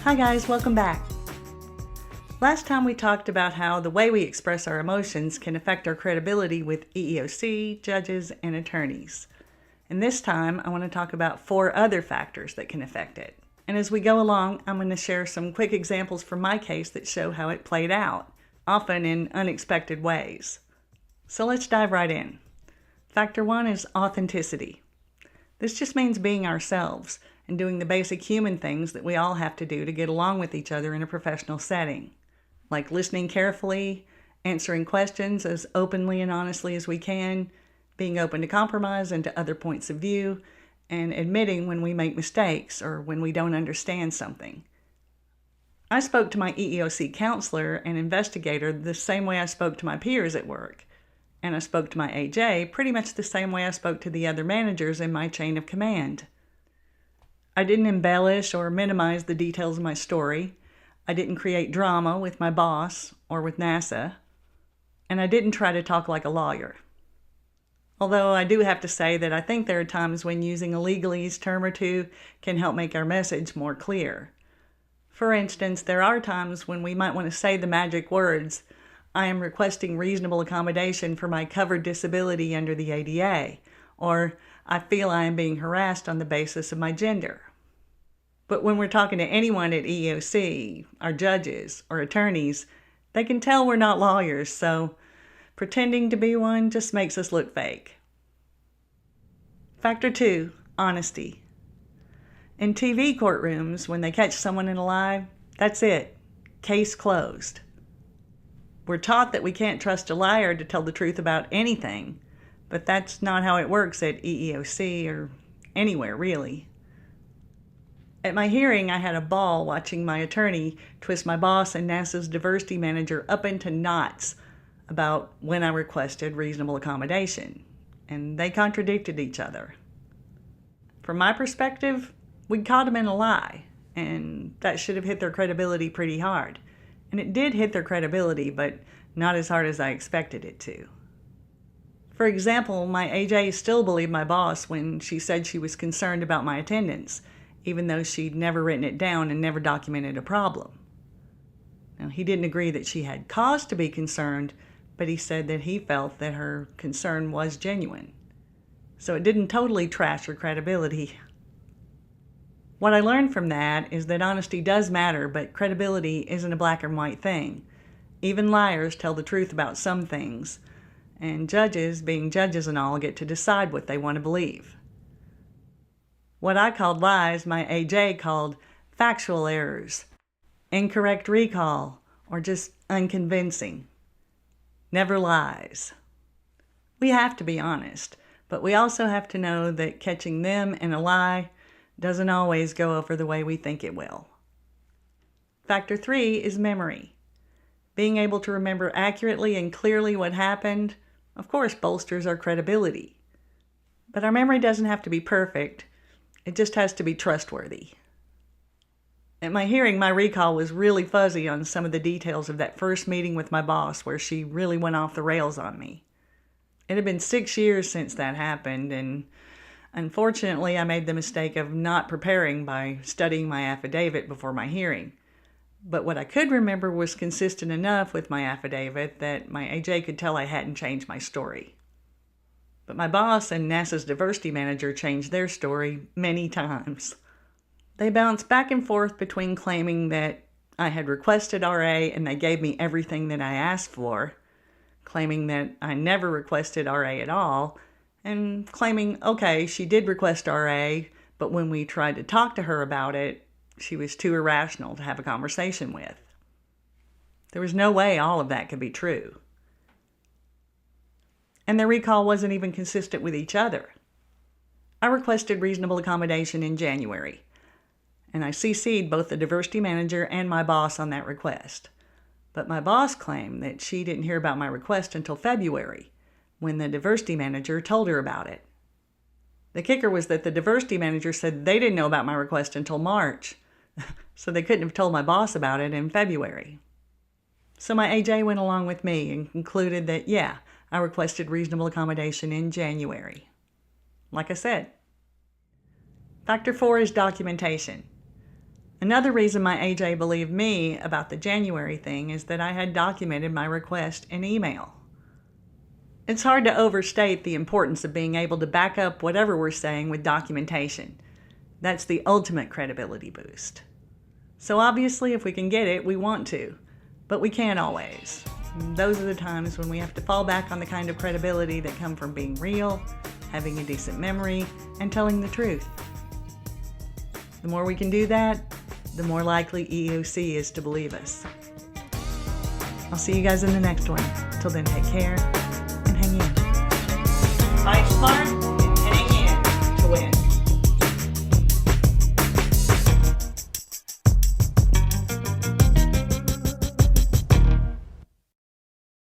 Hi guys, welcome back. Last time we talked about how the way we express our emotions can affect our credibility with EEOC, judges, and attorneys. And this time I want to talk about 4 other factors that can affect it. And as we go along, I'm going to share some quick examples from my case that show how it played out, often in unexpected ways. So let's dive right in. Factor 1 is authenticity. This just means being ourselves and doing the basic human things that we all have to do to get along with each other in a professional setting, like listening carefully, answering questions as openly and honestly as we can, being open to compromise and to other points of view, and admitting when we make mistakes or when we don't understand something. I spoke to my EEOC counselor and investigator the same way I spoke to my peers at work, and I spoke to my AJ pretty much the same way I spoke to the other managers in my chain of command. I didn't embellish or minimize the details of my story. I didn't create drama with my boss or with NASA. And I didn't try to talk like a lawyer. Although I do have to say that I think there are times when using a legalese term or two can help make our message more clear. For instance, there are times when we might want to say the magic words, "I am requesting reasonable accommodation for my covered disability under the ADA," or "I feel I am being harassed on the basis of my gender." But when we're talking to anyone at EEOC, our judges, or attorneys, they can tell we're not lawyers, so pretending to be one just makes us look fake. Factor 2, honesty. In TV courtrooms, when they catch someone in a lie, that's it. Case closed. We're taught that we can't trust a liar to tell the truth about anything, but that's not how it works at EEOC or anywhere, really. At my hearing, I had a ball watching my attorney twist my boss and NASA's diversity manager up into knots about when I requested reasonable accommodation, and they contradicted each other. From my perspective, we caught them in a lie, and that should have hit their credibility pretty hard. And it did hit their credibility, but not as hard as I expected it to. For example, my AJ still believed my boss when she said she was concerned about my attendance, even though she'd never written it down and never documented a problem. Now, he didn't agree that she had cause to be concerned, but he said that he felt that her concern was genuine. So it didn't totally trash her credibility. What I learned from that is that honesty does matter, but credibility isn't a black and white thing. Even liars tell the truth about some things, and judges, being judges and all, get to decide what they want to believe. What I called lies, my AJ called factual errors, incorrect recall, or just unconvincing. Never lies. We have to be honest, but we also have to know that catching them in a lie doesn't always go over the way we think it will. Factor 3 is memory. Being able to remember accurately and clearly what happened, of course, bolsters our credibility. But our memory doesn't have to be perfect. It just has to be trustworthy. At my hearing, my recall was really fuzzy on some of the details of that first meeting with my boss where she really went off the rails on me. It had been 6 years since that happened, and unfortunately, I made the mistake of not preparing by studying my affidavit before my hearing. But what I could remember was consistent enough with my affidavit that my AJ could tell I hadn't changed my story. But my boss and NASA's diversity manager changed their story many times. They bounced back and forth between claiming that I had requested RA and they gave me everything that I asked for, claiming that I never requested RA at all, and claiming, okay, she did request RA, but when we tried to talk to her about it, she was too irrational to have a conversation with. There was no way all of that could be true. And their recall wasn't even consistent with each other. I requested reasonable accommodation in January, and I CC'd both the diversity manager and my boss on that request. But my boss claimed that she didn't hear about my request until February, when the diversity manager told her about it. The kicker was that the diversity manager said they didn't know about my request until March, so they couldn't have told my boss about it in February. So my AJ went along with me and concluded that, yeah, I requested reasonable accommodation in January. Like I said. Factor 4 is documentation. Another reason my AJ believed me about the January thing is that I had documented my request in email. It's hard to overstate the importance of being able to back up whatever we're saying with documentation. That's the ultimate credibility boost. So obviously, if we can get it, we want to, but we can't always. Those are the times when we have to fall back on the kind of credibility that come from being real, having a decent memory, and telling the truth. The more we can do that, the more likely EEOC is to believe us. I'll see you guys in the next one. Till then, take care and hang in. Fight smart and hang in to win.